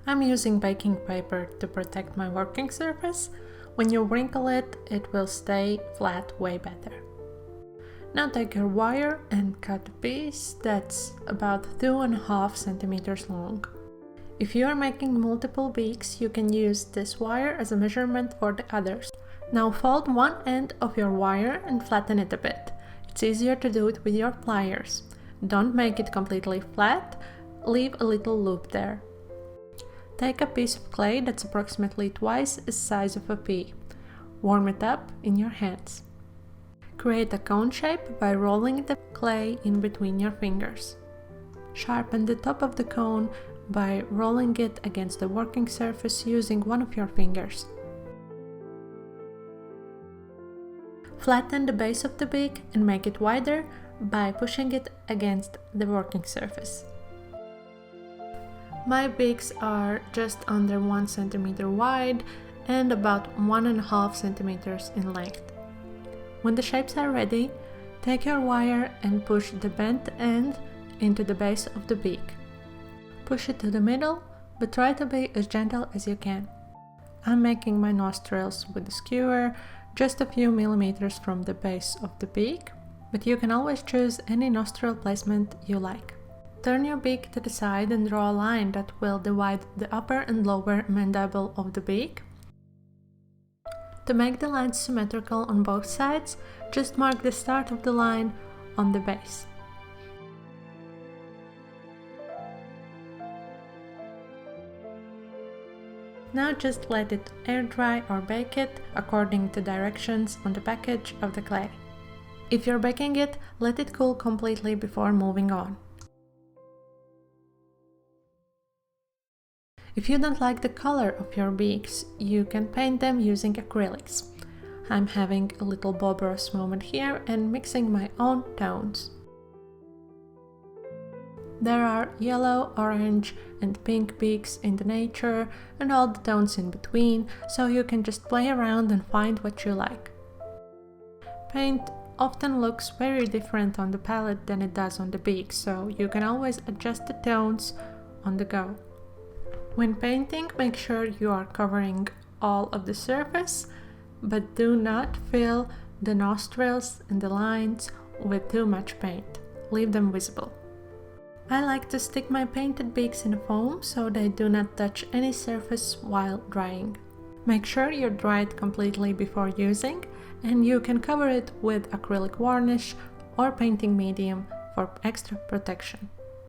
I'm using baking paper to protect my working surface. When you wrinkle it, it will stay flat way better. Now take your wire and cut a piece that's about 2.5 centimeters long. If you are making multiple beaks, you can use this wire as a measurement for the others. Now fold one end of your wire and flatten it a bit. It's easier to do it with your pliers. Don't make it completely flat, leave a little loop there. Take a piece of clay that's approximately twice the size of a pea. Warm it up in your hands. Create a cone shape by rolling the clay in between your fingers. Sharpen the top of the cone by rolling it against the working surface using one of your fingers. Flatten the base of the beak and make it wider by pushing it against the working surface. My beaks are just under 1 centimeter wide and about 1.5 centimeters in length. When the shapes are ready, take your wire and push the bent end into the base of the beak. Push it to the middle, but try to be as gentle as you can. I'm making my nostrils with a skewer just a few millimeters from the base of the beak, but you can always choose any nostril placement you like. Turn your beak to the side and draw a line that will divide the upper and lower mandible of the beak. To make the lines symmetrical on both sides, just mark the start of the line on the base. Now just let it air dry or bake it according to directions on the package of the clay. If you're baking it, let it cool completely before moving on. If you don't like the color of your beaks, you can paint them using acrylics. I'm having a little Bob Ross moment here and mixing my own tones. There are yellow, orange and pink beaks in the nature and all the tones in between, so you can just play around and find what you like. Paint often looks very different on the palette than it does on the beak, so you can always adjust the tones on the go. When painting, make sure you are covering all of the surface, but do not fill the nostrils and the lines with too much paint. Leave them visible. I like to stick my painted beaks in a foam so they do not touch any surface while drying. Make sure you dry it completely before using, and you can cover it with acrylic varnish or painting medium for extra protection.